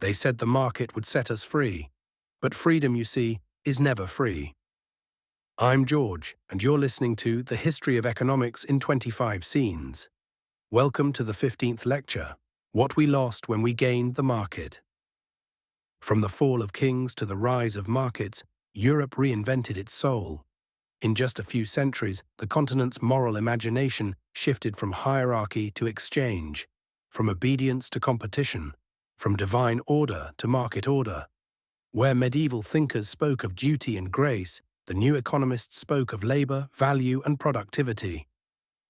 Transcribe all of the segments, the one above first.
They said the market would set us free. But freedom, you see, is never free. I'm George, and you're listening to The History of Economics in 25 Scenes. Welcome to the 15th lecture, What We Lost When We Gained the Market. From the fall of kings to the rise of markets, Europe reinvented its soul. In just a few centuries, the continent's moral imagination shifted from hierarchy to exchange, from obedience to competition, from divine order to market order. Where medieval thinkers spoke of duty and grace, the new economists spoke of labor, value, and productivity.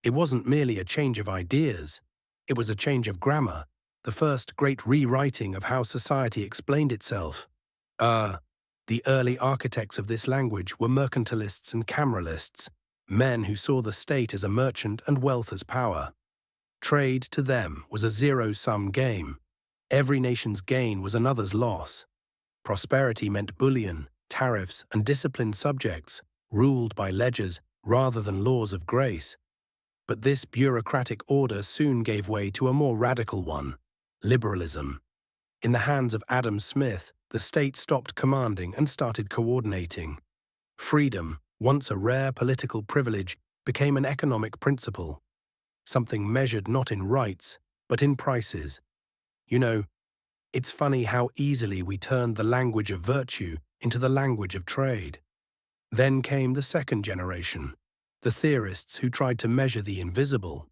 It wasn't merely a change of ideas. It was a change of grammar, the first great rewriting of how society explained itself. The early architects of this language were mercantilists and cameralists, men who saw the state as a merchant and wealth as power. Trade, to them, was a zero-sum game. Every nation's gain was another's loss. Prosperity meant bullion, tariffs, and disciplined subjects, ruled by ledgers rather than laws of grace. But this bureaucratic order soon gave way to a more radical one: liberalism. In the hands of Adam Smith, the state stopped commanding and started coordinating. Freedom, once a rare political privilege, became an economic principle, something measured not in rights, but in prices. You know, it's funny how easily we turned the language of virtue into the language of trade. Then came the second generation, the theorists who tried to measure the invisible.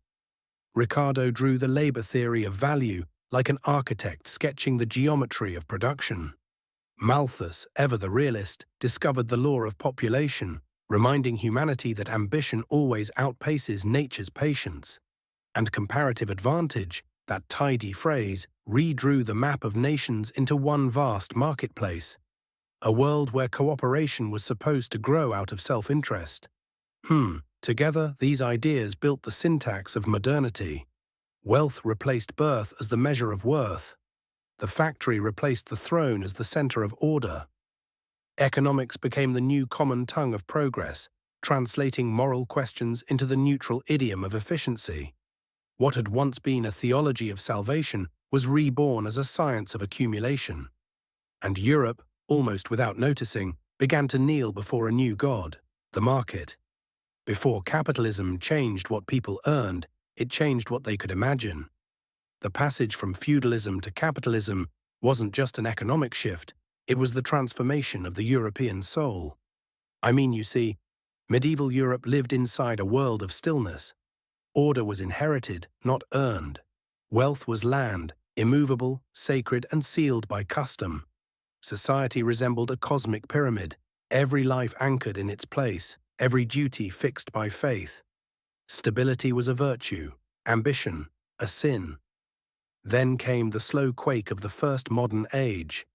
Ricardo drew the labor theory of value like an architect sketching the geometry of production. Malthus, ever the realist, discovered the law of population, reminding humanity that ambition always outpaces nature's patience. And comparative advantage, that tidy phrase, redrew the map of nations into one vast marketplace, a world where cooperation was supposed to grow out of self-interest. Together, these ideas built the syntax of modernity. Wealth replaced birth as the measure of worth. The factory replaced the throne as the center of order. Economics became the new common tongue of progress, translating moral questions into the neutral idiom of efficiency. What had once been a theology of salvation was reborn as a science of accumulation. And Europe, almost without noticing, began to kneel before a new god, the market. Before capitalism changed what people earned, it changed what they could imagine. The passage from feudalism to capitalism wasn't just an economic shift, it was the transformation of the European soul. You see, medieval Europe lived inside a world of stillness. Order was inherited, not earned. Wealth was land, immovable, sacred, and sealed by custom. Society resembled a cosmic pyramid, every life anchored in its place, every duty fixed by faith. Stability was a virtue, ambition, a sin. Then came the slow quake of the first modern age.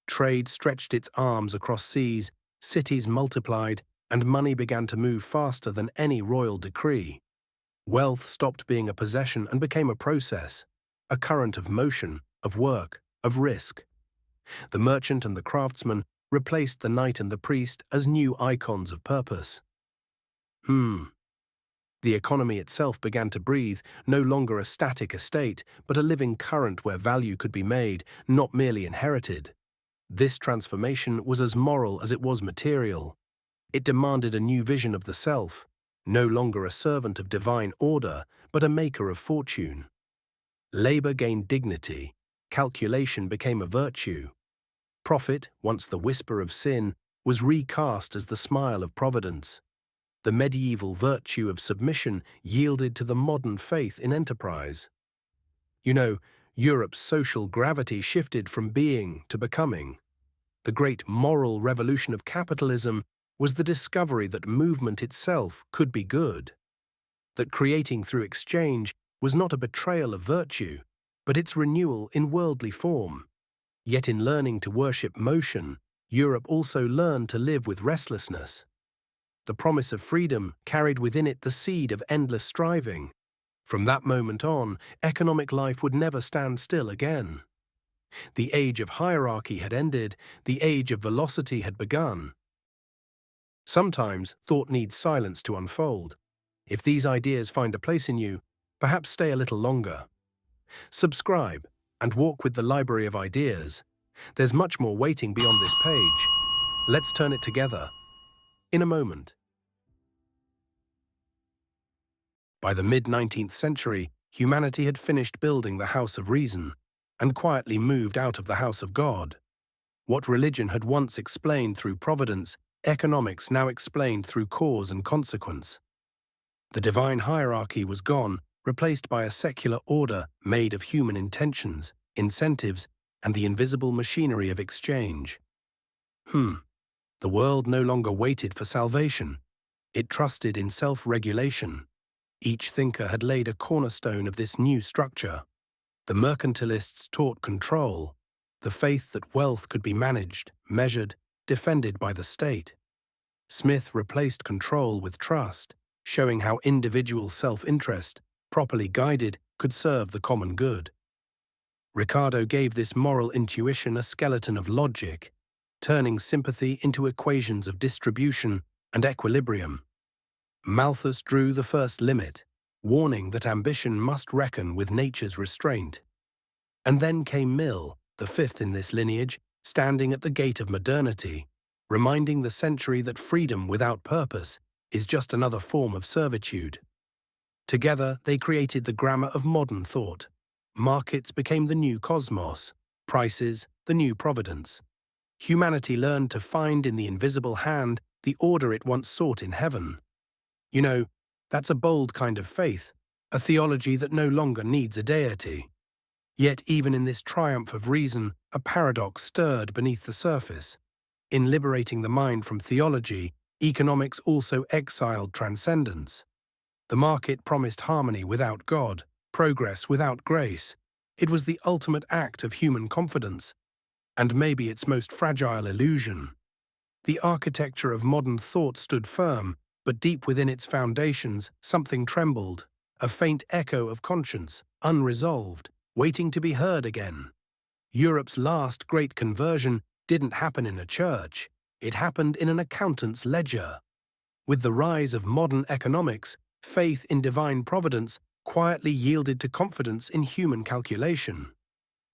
Trade stretched its arms across seas, cities multiplied, and money began to move faster than any royal decree. Wealth stopped being a possession and became a process, a current of motion, of work, of risk. The merchant and the craftsman replaced the knight and the priest as new icons of purpose. The economy itself began to breathe, no longer a static estate, but a living current where value could be made, not merely inherited. This transformation was as moral as it was material. It demanded a new vision of the self, no longer a servant of divine order, but a maker of fortune. Labor gained dignity. Calculation became a virtue. Profit, once the whisper of sin, was recast as the smile of providence. The medieval virtue of submission yielded to the modern faith in enterprise. Europe's social gravity shifted from being to becoming. The great moral revolution of capitalism was the discovery that movement itself could be good, that creating through exchange was not a betrayal of virtue, but its renewal in worldly form. Yet in learning to worship motion, Europe also learned to live with restlessness. The promise of freedom carried within it the seed of endless striving. From that moment on, economic life would never stand still again. The age of hierarchy had ended, the age of velocity had begun. Sometimes thought needs silence to unfold. If these ideas find a place in you, perhaps stay a little longer. Subscribe, and walk with the library of ideas. There's much more waiting beyond this page. Let's turn it together. In a moment. By the mid-19th century, humanity had finished building the house of reason and quietly moved out of the house of God. What religion had once explained through providence, economics now explained through cause and consequence. The divine hierarchy was gone, replaced by a secular order made of human intentions, incentives, and the invisible machinery of exchange. The world no longer waited for salvation. It trusted in self-regulation. Each thinker had laid a cornerstone of this new structure. The mercantilists taught control, the faith that wealth could be managed, measured, defended by the state. Smith replaced control with trust, showing how individual self-interest, properly guided, could serve the common good. Ricardo gave this moral intuition a skeleton of logic, turning sympathy into equations of distribution and equilibrium. Malthus drew the first limit, warning that ambition must reckon with nature's restraint. And then came Mill, the fifth in this lineage, standing at the gate of modernity, reminding the century that freedom without purpose is just another form of servitude. Together, they created the grammar of modern thought. Markets became the new cosmos, prices the new providence. Humanity learned to find in the invisible hand the order it once sought in heaven. You know, that's a bold kind of faith, a theology that no longer needs a deity. Yet even in this triumph of reason, a paradox stirred beneath the surface. In liberating the mind from theology, economics also exiled transcendence. The market promised harmony without God, progress without grace. It was the ultimate act of human confidence, and maybe its most fragile illusion. The architecture of modern thought stood firm, but deep within its foundations, something trembled, a faint echo of conscience, unresolved, waiting to be heard again. Europe's last great conversion didn't happen in a church, it happened in an accountant's ledger. With the rise of modern economics, faith in divine providence quietly yielded to confidence in human calculation.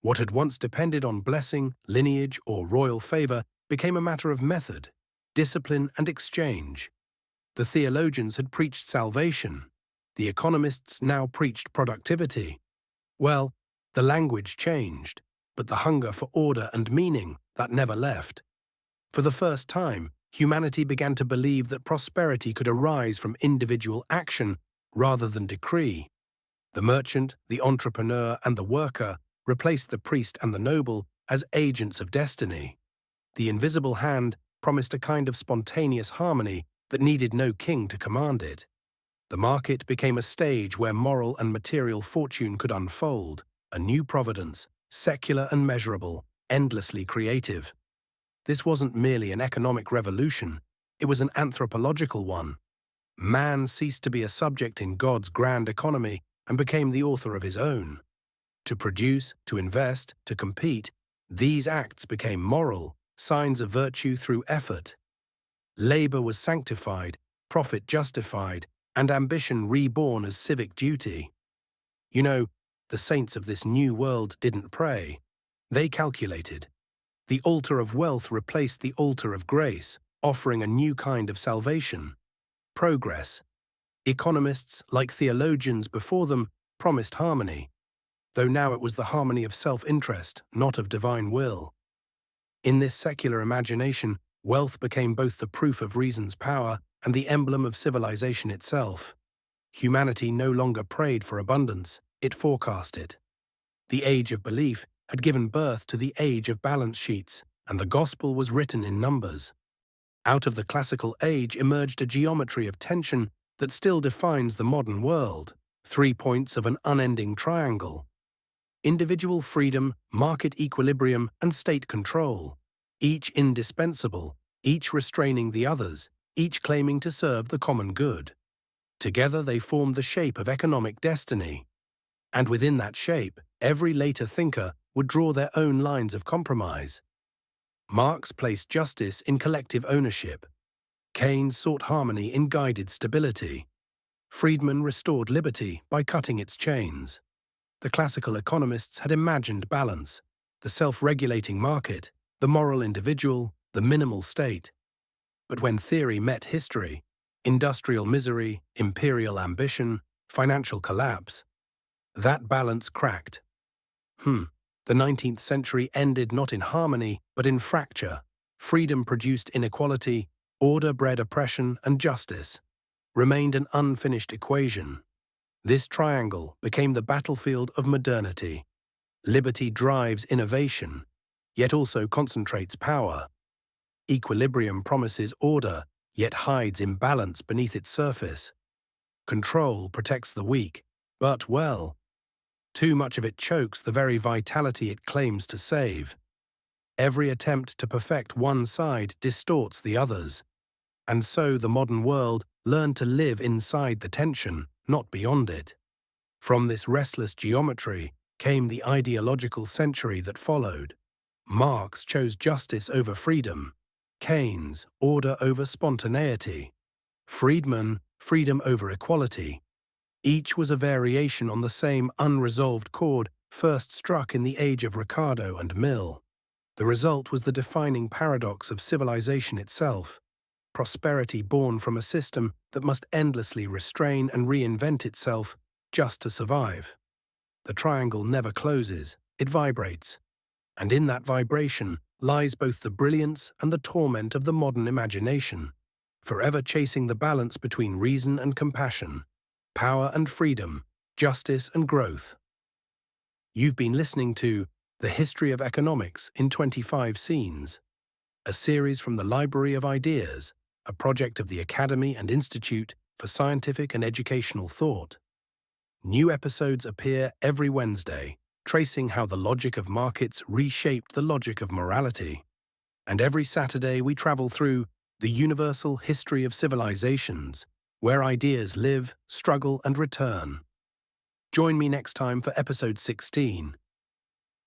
What had once depended on blessing, lineage, or royal favor became a matter of method, discipline, and exchange. The theologians had preached salvation. The economists now preached productivity. Well, the language changed, but the hunger for order and meaning, that never left. For the first time, humanity began to believe that prosperity could arise from individual action rather than decree. The merchant, the entrepreneur, and the worker replaced the priest and the noble as agents of destiny. The invisible hand promised a kind of spontaneous harmony that needed no king to command it. The market became a stage where moral and material fortune could unfold, a new providence, secular and measurable, endlessly creative. This wasn't merely an economic revolution, it was an anthropological one. Man ceased to be a subject in God's grand economy and became the author of his own. To produce, to invest, to compete, these acts became moral, signs of virtue through effort. Labor was sanctified, profit justified, and ambition reborn as civic duty. You know, the saints of this new world didn't pray. They calculated. The altar of wealth replaced the altar of grace, offering a new kind of salvation. Progress. Economists, like theologians before them, promised harmony, though now it was the harmony of self-interest, not of divine will. In this secular imagination, wealth became both the proof of reason's power and the emblem of civilization itself. Humanity no longer prayed for abundance, it forecast it. The age of belief had given birth to the age of balance sheets, and the gospel was written in numbers. Out of the classical age emerged a geometry of tension that still defines the modern world, 3 points of an unending triangle. Individual freedom, market equilibrium, and state control, each indispensable, each restraining the others, each claiming to serve the common good. Together they formed the shape of economic destiny. And within that shape, every later thinker would draw their own lines of compromise. Marx placed justice in collective ownership. Keynes sought harmony in guided stability. Friedman restored liberty by cutting its chains. The classical economists had imagined balance, the self-regulating market, the moral individual, the minimal state. But when theory met history, industrial misery, imperial ambition, financial collapse, that balance cracked. The 19th century ended not in harmony, but in fracture. Freedom produced inequality, order bred oppression, and justice remained an unfinished equation. This triangle became the battlefield of modernity. Liberty drives innovation, yet also concentrates power. Equilibrium promises order, yet hides imbalance beneath its surface. Control protects the weak, but, well, too much of it chokes the very vitality it claims to save. Every attempt to perfect one side distorts the others. And so the modern world learned to live inside the tension, not beyond it. From this restless geometry came the ideological century that followed. Marx chose justice over freedom, Keynes, order over spontaneity, Friedman, freedom over equality. Each was a variation on the same unresolved chord first struck in the age of Ricardo and Mill. The result was the defining paradox of civilization itself, prosperity born from a system that must endlessly restrain and reinvent itself just to survive. The triangle never closes, it vibrates. And in that vibration lies both the brilliance and the torment of the modern imagination, forever chasing the balance between reason and compassion, power and freedom, justice and growth. You've been listening to The History of Economics in 25 Scenes, a series from the Library of Ideas, a project of the Academy and Institute for Scientific and Educational Thought. New episodes appear every Wednesday, tracing how the logic of markets reshaped the logic of morality. And every Saturday we travel through the universal history of civilizations, where ideas live, struggle, and return. Join me next time for episode 16.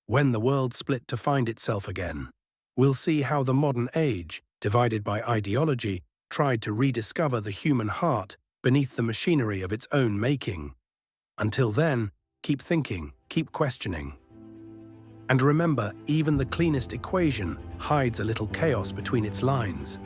When the world split to find itself again, we'll see how the modern age, divided by ideology, tried to rediscover the human heart beneath the machinery of its own making. Until then, keep thinking, keep questioning. And remember, even the cleanest equation hides a little chaos between its lines.